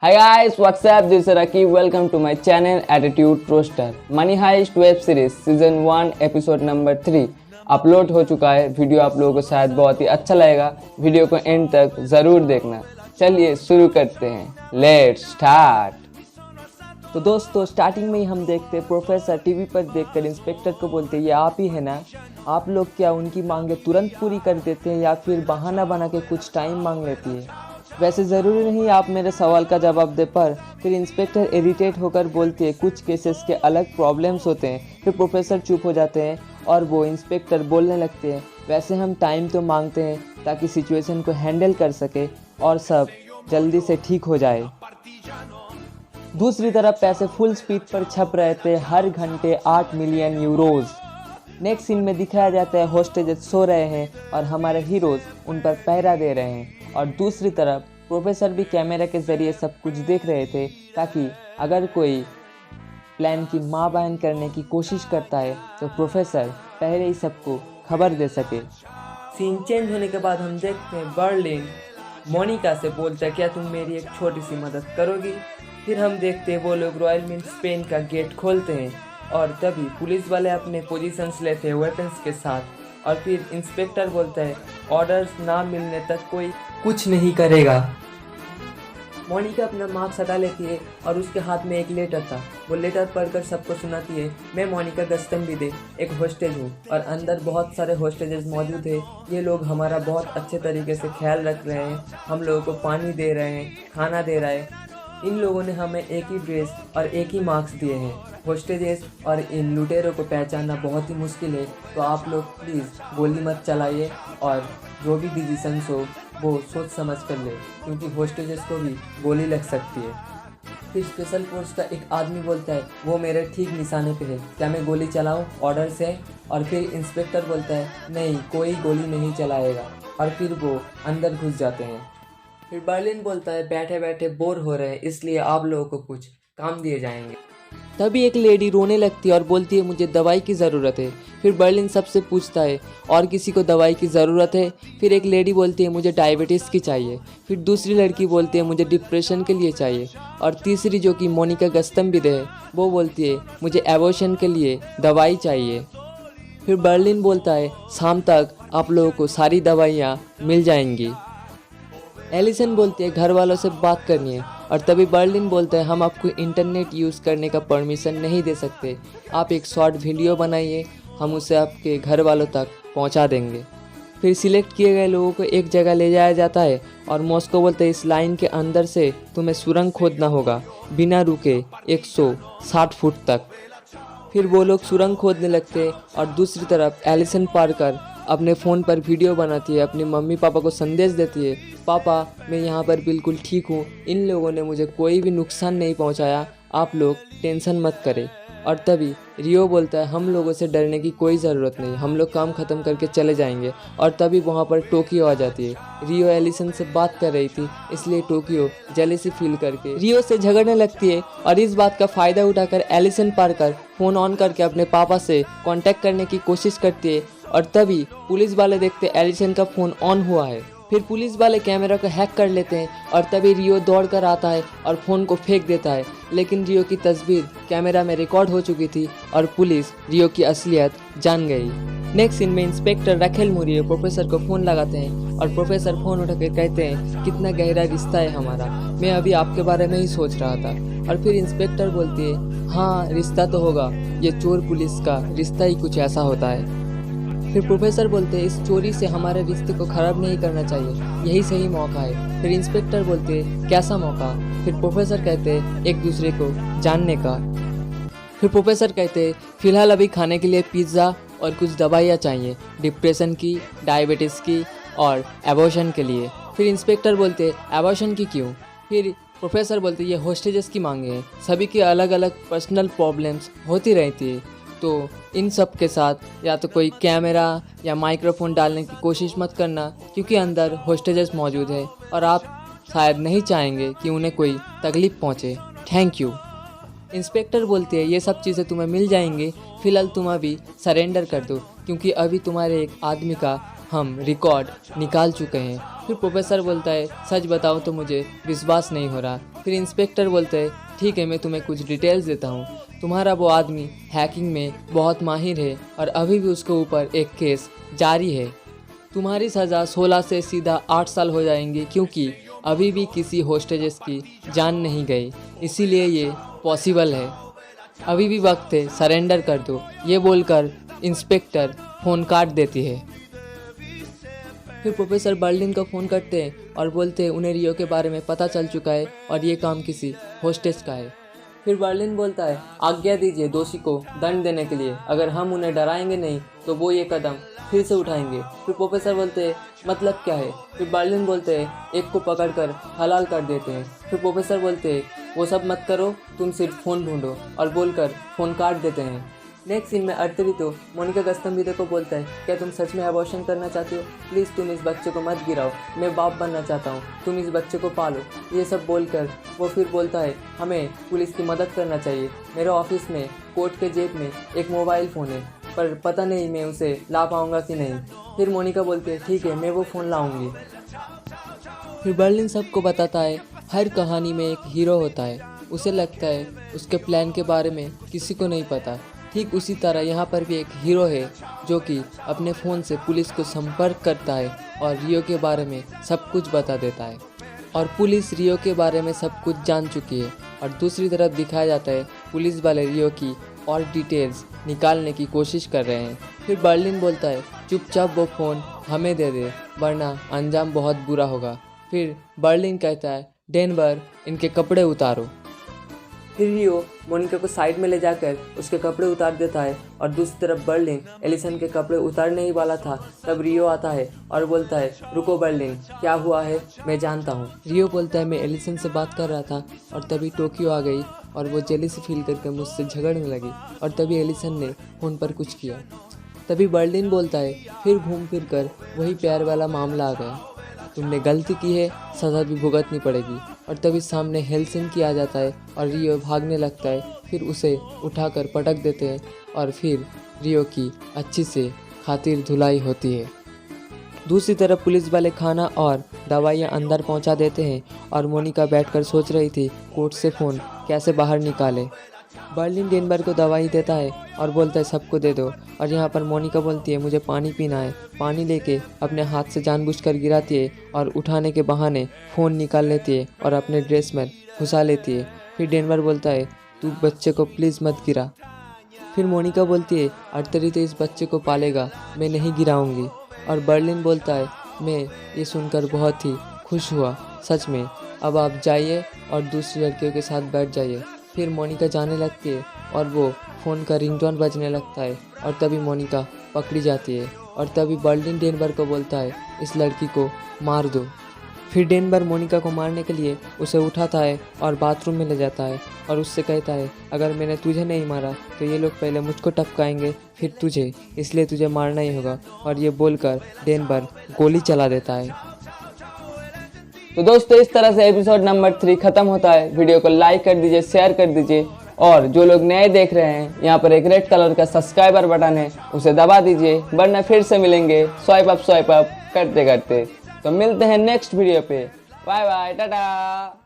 Hi guys, what's up? This is Raki. Welcome to my channel Attitude Roaster. Money Heist web series season 1 episode number 3 upload हो चुका है। Video आप लोगों को शायद बहुत ही अच्छा लगेगा। वीडियो को एंड तक ज़रूर देखना। चलिए शुरू करते हैं। Let's start. तो दोस्तों स्टार्टिंग में ही हम देखते हैं प्रोफेसर टीवी पर देखकर इंस्पेक्टर को बोलते ये आप ही है ना। आप लोग क्या उनकी मांगे तुरंत पूरी कर देते हैं या फिर बहाना बना के कुछ टाइम मांग लेती है? वैसे ज़रूरी नहीं आप मेरे सवाल का जवाब दे, पर फिर इंस्पेक्टर इरिटेट होकर बोलती है कुछ केसेस के अलग प्रॉब्लम्स होते हैं। फिर प्रोफेसर चुप हो जाते हैं और वो इंस्पेक्टर बोलने लगते हैं वैसे हम टाइम तो मांगते हैं ताकि सिचुएशन को हैंडल कर सके और सब जल्दी से ठीक हो जाए। दूसरी तरफ पैसे फुल स्पीड पर छप रहे थे, हर घंटे 8 मिलियन यूरोज। नेक्स्ट सीन में दिखाया जाता है होस्टेजेस सो रहे हैं और हमारे हीरोज उन पर पहरा दे रहे हैं, और दूसरी तरफ प्रोफेसर भी कैमरा के ज़रिए सब कुछ देख रहे थे ताकि अगर कोई प्लान की माँ बयान करने की कोशिश करता है तो प्रोफेसर पहले ही सबको खबर दे सके। सीन चेंज होने के बाद हम देखते हैं बर्लिन मोनिका से बोलता है क्या तुम मेरी एक छोटी सी मदद करोगी। फिर हम देखते हैं वो लोग रॉयल मिंट स्पेन का गेट खोलते हैं और तभी पुलिस वाले अपने पोजीशंस लेते हैं वेपन्स के साथ, और फिर इंस्पेक्टर बोलता है ऑर्डर्स ना मिलने तक कोई कुछ नहीं करेगा। मोनिका अपना मार्क्स हटा लेती है और उसके हाथ में एक लेटर था। वो लेटर पढ़कर सबको सुनाती है मैं मोनिका गस्तम्बिदे एक हॉस्टेज हूँ और अंदर बहुत सारे हॉस्टेजेस मौजूद हैं। ये लोग हमारा बहुत अच्छे तरीके से ख्याल रख रहे हैं, हम लोगों को पानी दे रहे हैं, खाना दे रहे हैं। इन लोगों ने हमें एक ही ड्रेस और एक ही मार्क्स दिए हैं। होस्टेजेस और इन लुटेरों को पहचानना बहुत ही मुश्किल है, तो आप लोग प्लीज़ गोली मत चलाइए और जो भी डिसीजंस हो वो सोच समझ कर ले, क्योंकि होस्टेजेस को भी गोली लग सकती है। फिर स्पेशल फोर्स का एक आदमी बोलता है वो मेरे ठीक निशाने पे है, क्या मैं गोली चलाऊं ऑर्डर से? और फिर इंस्पेक्टर बोलता है नहीं कोई गोली नहीं चलाएगा, और फिर वो अंदर घुस जाते हैं। फिर बर्लिन बोलता है बैठे बैठे बोर हो रहे हैं इसलिए आप लोगों को कुछ काम दिए जाएंगे। तभी एक लेडी रोने लगती है और बोलती है मुझे दवाई की ज़रूरत है। फिर बर्लिन सबसे पूछता है और किसी को दवाई की ज़रूरत है? फिर एक लेडी बोलती है मुझे डायबिटीज़ की चाहिए। फिर दूसरी लड़की बोलती है मुझे डिप्रेशन के लिए चाहिए, और तीसरी जो कि मोनिका गस्तम्बिदे है वो बोलती है मुझे एबॉर्शन के लिए दवाई चाहिए। फिर बर्लिन बोलता है शाम तक आप लोगों को सारी दवाइयाँ मिल जाएंगी। एलिसन बोलती है घर वालों से बात करनी है, और तभी बर्लिन बोलता है हम आपको इंटरनेट यूज़ करने का परमिशन नहीं दे सकते, आप एक शॉर्ट वीडियो बनाइए, हम उसे आपके घर वालों तक पहुंचा देंगे। फिर सिलेक्ट किए गए लोगों को एक जगह ले जाया जाता है और मॉस्को बोलता है इस लाइन के अंदर से तुम्हें सुरंग खोदना होगा बिना रुके 160 फुट तक। फिर वो लोग सुरंग खोदने लगते हैं और दूसरी तरफ एलिसन पार्कर अपने फ़ोन पर वीडियो बनाती है, अपनी मम्मी पापा को संदेश देती है पापा मैं यहाँ पर बिल्कुल ठीक हूँ, इन लोगों ने मुझे कोई भी नुकसान नहीं पहुँचाया, आप लोग टेंशन मत करें। और तभी रियो बोलता है हम लोगों से डरने की कोई ज़रूरत नहीं, हम लोग काम ख़त्म करके चले जाएंगे। और तभी वहाँ पर टोक्यो आ जाती है। रियो एलिसन से बात कर रही थी इसलिए टोक्यो जेलेसी फील करके रियो से झगड़ने लगती है, और इस बात का फ़ायदा उठाकर एलिसन पार्कर फ़ोन ऑन करके अपने पापा से कांटेक्ट करने की कोशिश करती है, और तभी पुलिस वाले देखते एलिसन का फ़ोन ऑन हुआ है। फिर पुलिस वाले कैमरा को हैक कर लेते हैं और तभी रियो दौड़ कर आता है और फ़ोन को फेंक देता है, लेकिन रियो की तस्वीर कैमरा में रिकॉर्ड हो चुकी थी और पुलिस रियो की असलियत जान गई। नेक्स्ट सीन में इंस्पेक्टर रखेल मुरियो प्रोफेसर को फ़ोन लगाते हैं और प्रोफेसर फ़ोन उठाकर कहते हैं कितना गहरा रिश्ता है हमारा, मैं अभी आपके बारे में ही सोच रहा था। और फिर इंस्पेक्टर बोलती है हाँ रिश्ता तो होगा, ये चोर पुलिस का रिश्ता ही कुछ ऐसा होता है। फिर प्रोफेसर बोलते हैं इस चोरी से हमारे रिश्ते को ख़राब नहीं करना चाहिए, यही सही मौका है। फिर इंस्पेक्टर बोलते हैं कैसा मौका? फिर प्रोफेसर कहते हैं एक दूसरे को जानने का। फिर प्रोफेसर कहते हैं फ़िलहाल अभी खाने के लिए पिज़्ज़ा और कुछ दवाइयाँ चाहिए, डिप्रेशन की, डायबिटीज़ की और एबॉर्शन के लिए। फिर इंस्पेक्टर बोलते हैं एबॉर्शन की क्यों? फिर प्रोफेसर बोलते हैं ये होस्टेजेस की मांगे हैं, सभी की अलग अलग पर्सनल प्रॉब्लम्स होती रहती है, तो इन सब के साथ या तो कोई कैमरा या माइक्रोफोन डालने की कोशिश मत करना, क्योंकि अंदर होस्टेजेस मौजूद है और आप शायद नहीं चाहेंगे कि उन्हें कोई तकलीफ़ पहुंचे। Thank you. इंस्पेक्टर बोलते हैं ये सब चीज़ें तुम्हें मिल जाएंगी, फ़िलहाल तुम अभी सरेंडर कर दो, क्योंकि अभी तुम्हारे एक आदमी का हम रिकॉर्ड निकाल चुके हैं। फिर प्रोफेसर बोलता है सच बताओ तो मुझे विश्वास नहीं हो रहा, फिर इंस्पेक्टर बोलते हैं ठीक है, मैं तुम्हें कुछ डिटेल्स देता हूँ। तुम्हारा वो आदमी हैकिंग में बहुत माहिर है और अभी भी उसके ऊपर एक केस जारी है। तुम्हारी सज़ा 16 से सीधा 8 साल हो जाएंगी, क्योंकि अभी भी किसी होस्टेजेस की जान नहीं गई, इसीलिए ये पॉसिबल है। अभी भी वक्त है, सरेंडर कर दो। ये बोलकर इंस्पेक्टर फ़ोन काट देती है। फिर प्रोफेसर बर्लिन को फ़ोन करते हैं और बोलते हैं उन्हें रियो के बारे में पता चल चुका है और ये काम किसी होस्टेज का है। फिर बर्लिन बोलता है आज्ञा दीजिए दोषी को दंड देने के लिए, अगर हम उन्हें डराएंगे नहीं तो वो ये कदम फिर से उठाएंगे। फिर प्रोफेसर बोलते हैं मतलब क्या है। फिर बर्लिन बोलते हैं एक को पकड़कर हलाल कर देते हैं। फिर प्रोफेसर बोलते हैं वो सब मत करो, तुम सिर्फ फ़ोन ढूंढो, और बोलकर फ़ोन काट देते हैं। नेक्स्ट सीन में अर्तरितो मोनिका गस्तंभिदे को बोलता है क्या तुम सच में अबॉर्शन करना चाहती हो? प्लीज़ तुम इस बच्चे को मत गिराओ, मैं बाप बनना चाहता हूँ, तुम इस बच्चे को पालो। ये सब बोलकर वो फिर बोलता है हमें पुलिस की मदद करना चाहिए। मेरे ऑफिस में कोट के जेब में एक मोबाइल फ़ोन है, पर पता नहीं मैं उसे ला पाऊँगा कि नहीं। फिर मोनिका बोलती है ठीक है, मैं वो फ़ोन लाऊँगी। फिर बर्लिन सबको बताता है हर कहानी में एक हीरो होता है, उसे लगता है उसके प्लान के बारे में किसी को नहीं पता। ठीक उसी तरह यहाँ पर भी एक हीरो है जो कि अपने फ़ोन से पुलिस को संपर्क करता है और रियो के बारे में सब कुछ बता देता है, और पुलिस रियो के बारे में सब कुछ जान चुकी है। और दूसरी तरफ दिखाया जाता है पुलिस वाले रियो की और डिटेल्स निकालने की कोशिश कर रहे हैं। फिर बर्लिन बोलता है चुपचाप वो फ़ोन हमें दे दे, वरना अंजाम बहुत बुरा होगा। फिर बर्लिन कहता है डेनवर इनके कपड़े उतारो। फिर रियो मोनिका को साइड में ले जाकर उसके कपड़े उतार देता है, और दूसरी तरफ बर्लिन एलिसन के कपड़े उतारने ही वाला था तब रियो आता है और बोलता है रुको बर्लिन, क्या हुआ है मैं जानता हूँ। रियो बोलता है मैं एलिसन से बात कर रहा था और तभी टोक्यो आ गई और वो जेलिस फील करके मुझसे झगड़ने लगी, और तभी एलिसन ने फ़ोन पर कुछ किया। तभी बर्लिन बोलता है फिर घूम फिर कर वही प्यार वाला मामला आ गया, तुमने गलती की है, सज़ा भी भुगतनी पड़ेगी। और तभी सामने हेलसिंकी आ जाता है और रियो भागने लगता है। फिर उसे उठाकर पटक देते हैं और फिर रियो की अच्छी से खातिर धुलाई होती है। दूसरी तरफ पुलिस वाले खाना और दवाइयाँ अंदर पहुंचा देते हैं और मोनिका बैठकर सोच रही थी कोर्ट से फ़ोन कैसे बाहर निकाले। बर्लिन डेनवर को दवाई देता है और बोलता है सबको दे दो, और यहाँ पर मोनिका बोलती है मुझे पानी पीना है। पानी लेके अपने हाथ से जानबूझकर गिराती है और उठाने के बहाने फ़ोन निकाल लेती है और अपने ड्रेस में घुसा लेती है। फिर डेनवर बोलता है तू बच्चे को प्लीज़ मत गिरा। फिर मोनिका बोलती है अर्तरी तो इस बच्चे को पालेगा, मैं नहीं गिराऊंगी। और बर्लिन बोलता है मैं ये सुनकर बहुत ही खुश हुआ, सच में, अब आप जाइए और दूसरी लड़कियों के साथ बैठ जाइए। फिर मोनिका जाने लगती है और वो फ़ोन का रिंगटोन बजने लगता है, और तभी मोनिका पकड़ी जाती है। और तभी बर्लिन डेनवर को बोलता है इस लड़की को मार दो। फिर डेनवर मोनिका को मारने के लिए उसे उठाता है और बाथरूम में ले जाता है और उससे कहता है अगर मैंने तुझे नहीं मारा तो ये लोग पहले मुझको टपकाएंगे फिर तुझे, इसलिए तुझे मारना ही होगा। और ये बोलकर डेनवर गोली चला देता है। तो दोस्तों इस तरह से एपिसोड नंबर 3 खत्म होता है। वीडियो को लाइक कर दीजिए, शेयर कर दीजिए, और जो लोग नए देख रहे हैं यहाँ पर एक रेड कलर का सब्सक्राइबर बटन है, उसे दबा दीजिए, वरना फिर से मिलेंगे स्वाइप अप करते करते। तो मिलते हैं नेक्स्ट वीडियो पे। Bye bye, Tata.